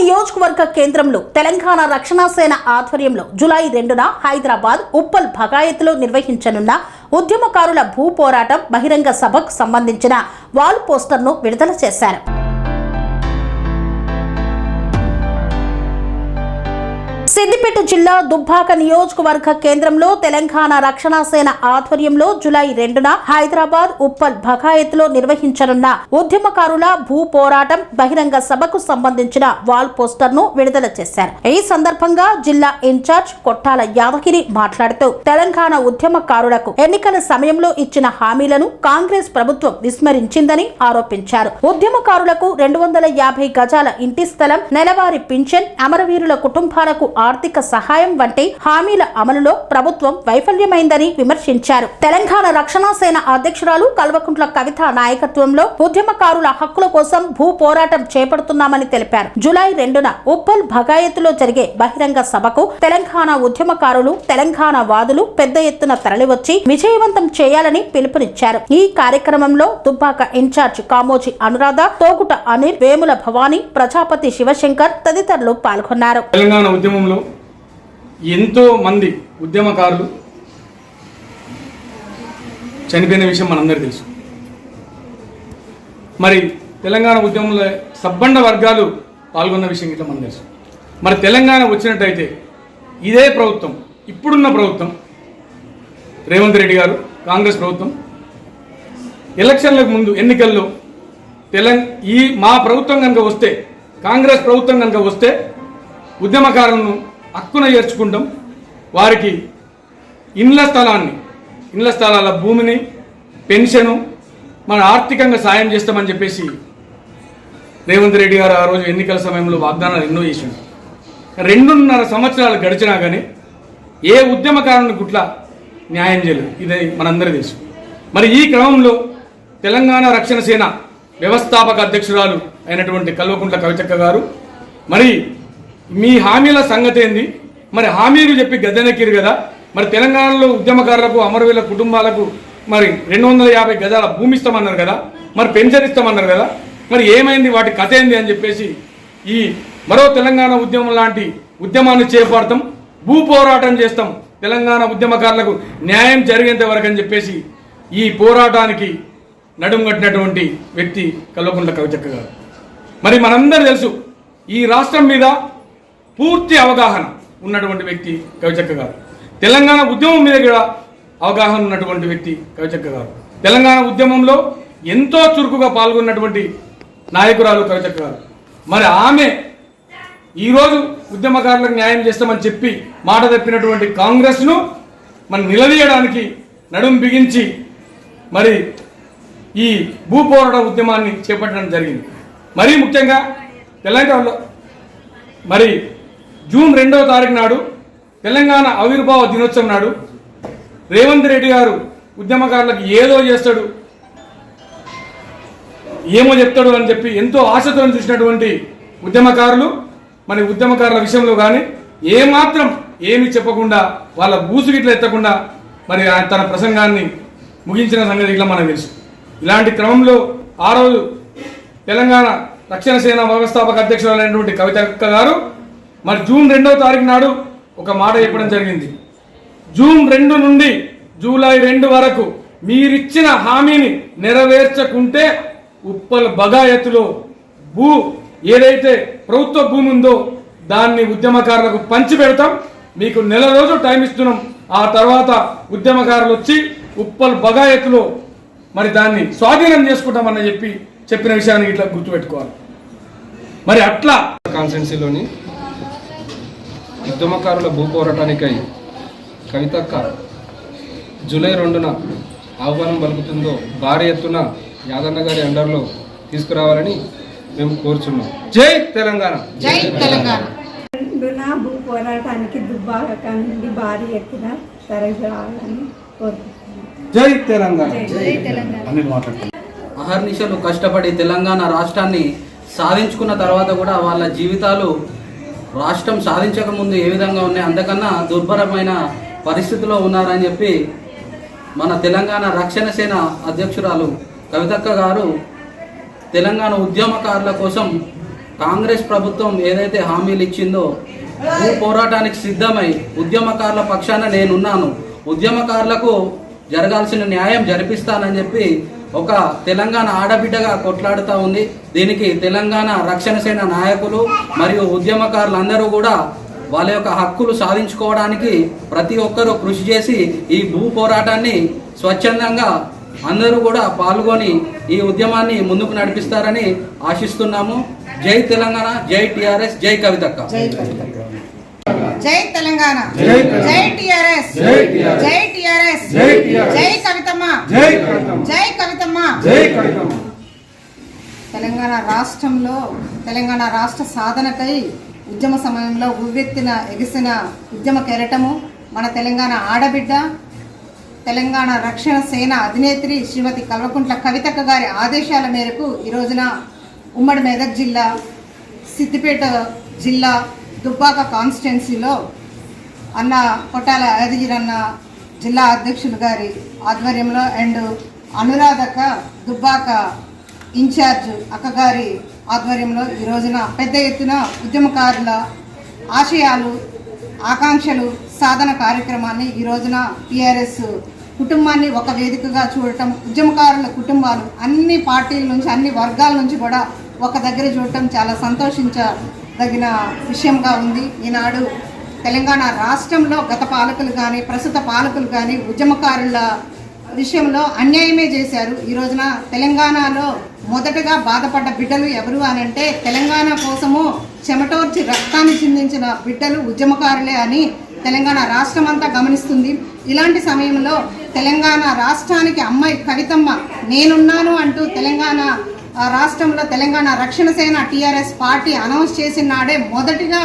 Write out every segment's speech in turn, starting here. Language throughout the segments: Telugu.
నియోజకవర్గ కేంద్రంలో తెలంగాణ రక్షణ సేన ఆధ్వర్యంలో జూలై 2న హైదరాబాద్ ఉప్పల్ భగాయత్లో నిర్వహించనున్న ఉద్యమకారుల భూ పోరాటం బహిరంగ సభకు సంబంధించిన వాల్ పోస్టర్ను విడుదల చేశారు. సిద్దిపేట జిల్లా దుబ్బాక నియోజకవర్గ కేంద్రంలో తెలంగాణ రక్షణ సేన ఆధ్వర్యంలో జూలై 2న హైదరాబాద్ ఉప్పల్ భగాయత్లో నిర్వహించనున్న ఉద్యమకారుల భూ పోరాటం బహిరంగ సభకు సంబంధించిన వాల్ పోస్టర్ ను విడుదల చేశారు. ఈ సందర్భంగా జిల్లా ఇన్ఛార్జ్ కొట్టాల యాదగిరి మాట్లాడుతూ తెలంగాణ ఉద్యమకారులకు ఎన్నికల సమయంలో ఇచ్చిన హామీలను కాంగ్రెస్ ప్రభుత్వం విస్మరించిందని ఆరోపించారు. ఉద్యమకారులకు 250 గజాల ఇంటి స్థలం, నెలవారీ పింఛన్, అమరవీరుల కుటుంబాలకు ఆర్థిక సహాయం వంటి హామీల అమలులో ప్రభుత్వం వైఫల్యమైందని విమర్శించారు. తెలంగాణ రక్షణ సేన అధ్యక్షురాలు కల్వకుంట్ల కవిత నాయకత్వంలో ఉద్యమకారుల హక్కుల కోసం భూ పోరాటం చేపడుతున్నామని తెలిపారు. జూలై 2న ఉప్పల్ భగాయత్లో జరిగే బహిరంగ సభకు తెలంగాణ ఉద్యమకారులు, తెలంగాణ వాదులు పెద్ద ఎత్తున తరలివచ్చి విజయవంతం చేయాలని పిలుపునిచ్చారు. ఈ కార్యక్రమంలో దుబ్బాక ఇన్ఛార్జ్ కామోజీ అనురాధ, తోగుట అనిల్, వేముల భవానీ, ప్రజాపతి శివశంకర్ తదితరులు పాల్గొన్నారు. తెలంగాణ ఉద్యమంలో ఎంతో మంది ఉద్యమకారులు చనిపోయిన విషయం మనందరికీ తెలుసు. మరి తెలంగాణ ఉద్యమంలో సబ్బండ వర్గాలు పాల్గొన్న విషయం ఇట్లా మనకు తెలుసు. మరి తెలంగాణ వచ్చినట్టయితే ఇదే ప్రభుత్వం, ఇప్పుడున్న ప్రభుత్వం రేవంత్ రెడ్డి గారు, కాంగ్రెస్ ప్రభుత్వం ఎలక్షన్లకు ముందు ఎన్నికల్లో మా ప్రభుత్వం కనుక వస్తే, కాంగ్రెస్ ప్రభుత్వం కనుక వస్తే ఉద్యమకారులను హక్కున చేర్చుకుంటాం, వారికి ఇండ్ల స్థలాల భూమిని, పెన్షను, మన ఆర్థికంగా సాయం చేస్తామని చెప్పేసి రేవంత్ రెడ్డి గారు ఆ రోజు ఎన్నికల సమయంలో వాగ్దానాలు ఎన్నో చేసిండు. 2.5 సంవత్సరాలు గడిచినా కానీ ఏ ఉద్యమకారుని గుట్ల న్యాయం చేయలేదు. ఇది మనందరికీ తెలుసు. మరి ఈ క్రమంలో తెలంగాణ రక్షణ సేన వ్యవస్థాపక అధ్యక్షురాలు అయినటువంటి కల్వకుంట్ల కవితక్క గారు మరి మీ హామీల సంగతి ఏంది, మరి హామీలు చెప్పి గద్దెనెక్కిరు కదా, మరి తెలంగాణలో ఉద్యమకారులకు, అమరవీరుల కుటుంబాలకు మరి 250 గజాల భూమి ఇస్తామన్నారు కదా, మరి పెన్షన్ ఇస్తామన్నారు కదా, మరి ఏమైంది, వాటి కథ ఏంది అని చెప్పేసి ఈ మరో తెలంగాణ ఉద్యమం లాంటి ఉద్యమాన్ని చేపడతాం, భూ పోరాటం చేస్తాం, తెలంగాణ ఉద్యమకారులకు న్యాయం జరిగేంత వరకు అని చెప్పేసి ఈ పోరాటానికి నడుము కట్టినటువంటి వ్యక్తి కల్వకుంట్ల కవితక్క గారు. మరి మనందరూ తెలుసు, ఈ రాష్ట్రం మీద పూర్తి అవగాహన ఉన్నటువంటి వ్యక్తి కవితక్క గారు. తెలంగాణ ఉద్యమం మీద కూడా అవగాహన ఉన్నటువంటి వ్యక్తి కవితక్క గారు. తెలంగాణ ఉద్యమంలో ఎంతో చురుకుగా పాల్గొన్నటువంటి నాయకురాలు కవితక్క గారు. మరి ఆమె ఈరోజు ఉద్యమకారులకు న్యాయం చేస్తామని చెప్పి మాట తప్పినటువంటి కాంగ్రెస్ను మనం నిలదీయడానికి నడుం బిగించి మరి ఈ భూ పోరాట ఉద్యమాన్ని చేపట్టడం జరిగింది. మరీ ముఖ్యంగా తెలంగాణలో మరి జూన్ 2వ తారీఖు నాడు తెలంగాణ ఆవిర్భావ దినోత్సవం నాడు రేవంత్ రెడ్డి గారు ఉద్యమకారులకు ఏదో చేస్తాడు, ఏమో చెప్తాడు అని చెప్పి ఎంతో ఆశతో చూసినటువంటి ఉద్యమకారులు మరి ఉద్యమకారుల విషయంలో కానీ ఏమాత్రం ఏమి చెప్పకుండా, వాళ్ళ బూసుగిట్లా ఎత్తకుండా మరి తన ప్రసంగాన్ని ముగించిన సంగతి ఇట్లా మనకు తెలుసు. ఇలాంటి క్రమంలో ఆ రోజు తెలంగాణ రక్షణ సేన వ్యవస్థాపక అధ్యక్షురాలైనటువంటి కవితక్క గారు మరి జూన్ 2వ తారీఖు నాడు ఒక మాట చెప్పడం జరిగింది. జూన్ 2 నుండి జూలై 2 వరకు మీరిచ్చిన హామీని నెరవేర్చకుంటే ఉప్పల్ భగాయత్తులో ఏదైతే ప్రభుత్వ భూమి ఉందో దాన్ని ఉద్యమకారులకు పంచి పెడతాం, మీకు నెల రోజులు టైం ఇస్తున్నాం, ఆ తర్వాత ఉద్యమకారులు వచ్చి ఉప్పల్ భగాయత్తులో మరి దాన్ని స్వాధీనం చేసుకుంటామని చెప్పిన విషయాన్ని ఇట్లా గుర్తుపెట్టుకోవాలి. మరి అట్లా కాన్స్టిట్యున్సీలోని ఉద్యమకారుల భూ పోరాటానికై కవితక్క జూలై 2న ఆహ్వానం పలుకుతుందో భారీ ఎత్తున యాదన్న గారి అండర్లో తీసుకురావాలని మేము కోరుచున్నాం. జై తెలంగాణ. జై తెలంగాణ. భూ పోరాటానికి దుబ్బాక నుండి భారీ ఎత్తున తరలి రావాలని కోరుకుంటున్నాం. జై తెలంగాణ. జై తెలంగాణ. అహర్నిశలు కష్టపడి తెలంగాణ రాష్ట్రాన్ని సాధించుకున్న తర్వాత కూడా వాళ్ళ జీవితాలు రాష్ట్రం సాధించక ముందు ఏ విధంగా ఉన్నాయి, అంతకన్నా దుర్భరమైన పరిస్థితిలో ఉన్నారని చెప్పి మన తెలంగాణ రక్షణ సేన అధ్యక్షురాలు కవితక్క గారు తెలంగాణ ఉద్యమకారుల కోసం కాంగ్రెస్ ప్రభుత్వం ఏదైతే హామీలు ఇచ్చిందో భూ పోరాటానికి సిద్ధమై ఉద్యమకారుల పక్షాన నేనున్నాను, ఉద్యమకారులకు జరగాల్సిన న్యాయం జరిపిస్తానని చెప్పి ఒక తెలంగాణ ఆడబిడ్డగా కొట్లాడుతూ ఉంది. దీనికి తెలంగాణ రక్షణ సేన నాయకులు మరియు ఉద్యమకారులందరూ కూడా వాళ్ళ యొక్క హక్కులు సాధించుకోవడానికి ప్రతి ఒక్కరూ కృషి చేసి ఈ భూ పోరాటాన్ని స్వచ్ఛందంగా అందరూ కూడా పాల్గొని ఈ ఉద్యమాన్ని ముందుకు నడిపిస్తారని ఆశిస్తున్నాము. జై తెలంగాణ, జై టిఆర్ఎస్, జై కవితక్క. జై తెలంగాణ, జై టిఆర్ఎస్, జై టిఆర్ఎస్, జై కవితమ్మ, జై కవితమ్మ. తెలంగాణ రాష్ట్రంలో తెలంగాణ రాష్ట్ర సాధనకై ఉద్యమ సమయంలో ఎగిసిన ఉద్యమ కెరటము మన తెలంగాణ ఆడబిడ్డ, తెలంగాణ రక్షణ సేన అధినేత్రి శ్రీమతి కల్వకుంట్ల కవితక్క గారి ఆదేశాల మేరకు ఈ రోజున ఉమ్మడి మెదక్ జిల్లా, సిద్దిపేట జిల్లా దుబ్బాక కాన్స్టిట్యున్సీలో అన్న కొట్టాల యాదగిరన్న జిల్లా అధ్యక్షులు గారి ఆధ్వర్యంలో అండ్ అనురాధక దుబ్బాక ఇన్ఛార్జ్ అక్కగారి ఆధ్వర్యంలో ఈ రోజున పెద్ద ఎత్తున ఉద్యమకారుల ఆశయాలు, ఆకాంక్షలు సాధన కార్యక్రమాన్ని ఈ రోజున టీఆర్ఎస్ కుటుంబాన్ని ఒక వేదికగా చూడటం, ఉద్యమకారుల కుటుంబాలు అన్ని పార్టీల నుంచి అన్ని వర్గాల నుంచి కూడా ఒక దగ్గర చూడటం చాలా సంతోషించదగిన విషయంగా ఉంది. ఈనాడు తెలంగాణ రాష్ట్రంలో గత పాలకులు కానీ ప్రస్తుత పాలకులు కానీ ఉద్యమకారుల విషయంలో అన్యాయమే చేశారు. ఈ రోజున తెలంగాణలో మొదటగా బాధపడ్డ బిడ్డలు ఎవరు అనంటే తెలంగాణ కోసము చెమటోర్చి రక్తాన్ని చిందించిన బిడ్డలు ఉద్యమకారులే అని తెలంగాణ రాష్ట్రం అంతా గమనిస్తుంది. ఇలాంటి సమయంలో తెలంగాణ రాష్ట్రానికి అమ్మాయి కవితమ్మ నేనున్నాను అంటూ తెలంగాణ రాష్ట్రంలో తెలంగాణ రక్షణ సేన టీఆర్ఎస్ పార్టీ అనౌన్స్ చేసిన నాడే మొదటిగా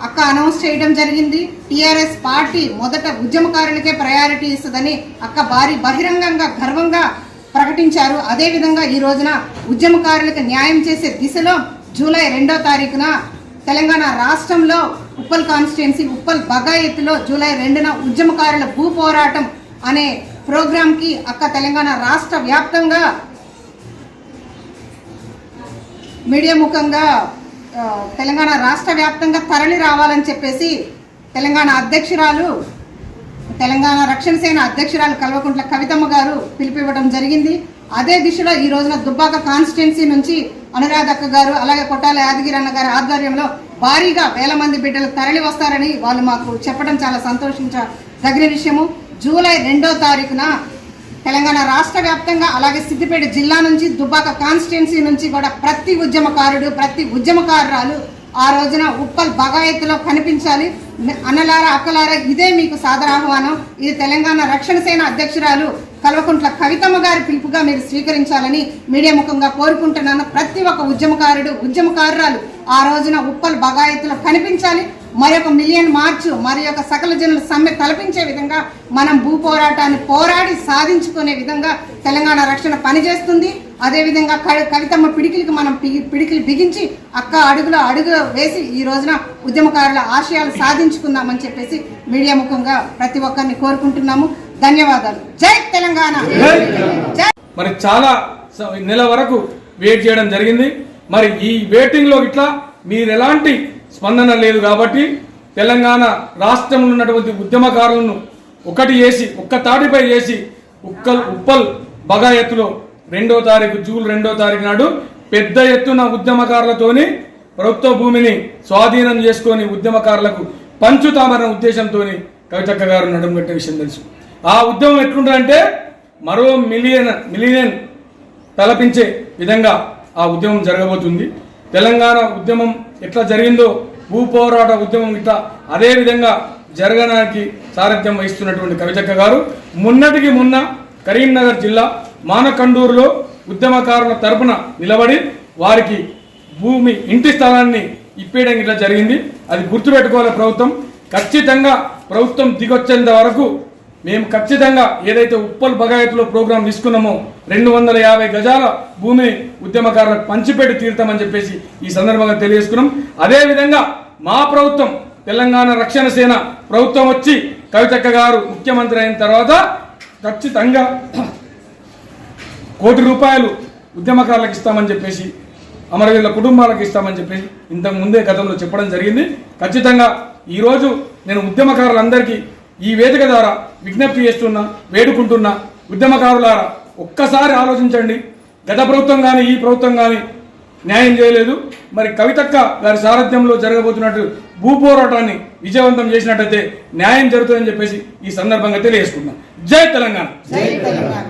అక్క అనౌన్స్ చేయడం జరిగింది. టీఆర్ఎస్ పార్టీ మొదట ఉద్యమకారులకే ప్రయారిటీ ఇస్తుందని అక్క భారీ బహిరంగంగా గర్వంగా ప్రకటించారు. అదేవిధంగా ఈ రోజున ఉద్యమకారులకు న్యాయం చేసే దిశలో జూలై 2వ తారీఖున తెలంగాణ రాష్ట్రంలో ఉప్పల్ కాన్స్టిట్యున్సీ ఉప్పల్ బగాయత్తులో జూలై 2న ఉద్యమకారుల భూ పోరాటం అనే ప్రోగ్రాంకి అక్క తెలంగాణ రాష్ట్ర వ్యాప్తంగా మీడియా ముఖంగా తెలంగాణ రాష్ట్ర వ్యాప్తంగా తరలి రావాలని చెప్పేసి తెలంగాణ అధ్యక్షురాలు, తెలంగాణ రక్షణ సేన అధ్యక్షురాలు కల్వకుంట్ల కవితమ్మ గారు పిలుపివ్వడం జరిగింది. అదే దిశలో ఈ రోజున దుబ్బాక కాన్స్టిట్యున్సీ నుంచి అనురాధక్క గారు అలాగే కొట్టాల యాదగిరన్న గారి ఆధ్వర్యంలో భారీగా వేల మంది బిడ్డలు తరలి వస్తారని వాళ్ళు మాకు చెప్పడం చాలా సంతోషించదగిన విషయము. జూలై 2వ తారీఖున తెలంగాణ రాష్ట్ర వ్యాప్తంగా అలాగే సిద్దిపేట జిల్లా నుంచి దుబ్బాక కాన్స్టిట్యున్సీ నుంచి కూడా ప్రతి ఉద్యమకారుడు ప్రతి ఉద్యమకారురాలు ఆ రోజున ఉప్పల్ బగాయత్తులో కనిపించాలి. అన్నలారా అక్కలారా ఇదే మీకు సాదరాహ్వానం. ఇది తెలంగాణ రక్షణ సేన అధ్యక్షురాలు కల్వకుంట్ల కవితమ్మ గారి పిలుపుగా మీరు స్వీకరించాలని మీడియా ముఖంగా కోరుకుంటున్నాను. ప్రతి ఒక్క ఉద్యమకారుడు ఉద్యమకారురాలు ఆ రోజున ఉప్పల్ బగాయత్తులో కనిపించాలి. మరొక మిలియన్ మార్చు మరొక సకల జనుల సమ్మె తలపించే విధంగా మనం భూ పోరాటాన్ని పోరాడి సాధించుకునే విధంగా తెలంగాణ రక్షణ పనిచేస్తుంది. అదేవిధంగా కవితమ్మ పిడికిలికి మనం పిడికిలు బిగించి అక్క అడుగులో అడుగు వేసి ఈ రోజున ఉద్యమకారుల ఆశయాలు సాధించుకుందామని చెప్పేసి మీడియా ముఖంగా ప్రతి ఒక్కరిని కోరుకుంటున్నాము. ధన్యవాదాలు. జై తెలంగాణ. మరి చాలా నెల వరకు వెయిట్ చేయడం జరిగింది. మరి ఈ వెయిటింగ్ లో ఇట్లా మీరు ఎలాంటి స్పందన లేదు కాబట్టి తెలంగాణ రాష్ట్రంలో ఉన్నటువంటి ఉద్యమకారులను ఒకటి చేసి ఒక్క తాటిపై చేసి ఉప్పల్ బగాయత్తులో 2వ తారీఖు జూన్ 2వ తారీఖు నాడు పెద్ద ఎత్తున ఉద్యమకారులతోని ప్రభుత్వ భూమిని స్వాధీనం చేసుకొని ఉద్యమకారులకు పంచుతామన్న ఉద్దేశంతో కవితక్క గారు నడుము కట్టిన విషయం తెలుసు. ఆ ఉద్యమం ఎట్లుంటుందంటే మరో మిలియన్ తలపించే విధంగా ఆ ఉద్యమం జరగబోతుంది. తెలంగాణ ఉద్యమం ఎట్లా జరిగిందో భూ పోరాట ఉద్యమం ఇట్లా అదే విధంగా జరగడానికి సారథ్యం వహిస్తున్నటువంటి కవితక్క గారు మొన్నటికి మొన్న కరీంనగర్ జిల్లా మానకండూరులో ఉద్యమకారుల తరపున నిలబడి వారికి భూమి ఇంటి స్థలాన్ని ఇప్పేయడం ఇట్లా జరిగింది. అది గుర్తుపెట్టుకోవాలి ప్రభుత్వం. ఖచ్చితంగా ప్రభుత్వం దిగొచ్చేంత వరకు మేము ఖచ్చితంగా ఏదైతే ఉప్పల్ బగాయత్లో ప్రోగ్రాం తీసుకున్నామో 250 గజాల భూమిని ఉద్యమకారులకు పంచిపెట్టి తీరుతామని చెప్పేసి ఈ సందర్భంగా తెలియజేసుకున్నాం. అదేవిధంగా మా ప్రభుత్వం తెలంగాణ రక్షణ సేన ప్రభుత్వం వచ్చి కవితక్క గారు ముఖ్యమంత్రి అయిన తర్వాత ఖచ్చితంగా ₹1 కోటి ఉద్యమకారులకు ఇస్తామని చెప్పేసి అమరవీరుల కుటుంబాలకు ఇస్తామని చెప్పేసి ఇంతకు ముందే గతంలో చెప్పడం జరిగింది. ఖచ్చితంగా ఈరోజు నేను ఉద్యమకారులందరికీ ఈ వేదిక ద్వారా విజ్ఞప్తి చేస్తున్నా, వేడుకుంటున్నా. ఉద్యమకారులారా ఒక్కసారి ఆలోచించండి. గత ప్రభుత్వం కానీ ఈ ప్రభుత్వం కానీ న్యాయం చేయలేదు. మరి కవితక్క గారి సారథ్యంలో జరగబోతున్నట్టు భూ పోరాటాన్ని విజయవంతం చేసినట్టయితే న్యాయం జరుగుతుందని చెప్పేసి ఈ సందర్భంగా తెలియజేసుకుంటున్నాం. జై తెలంగాణ. జై తెలంగాణ.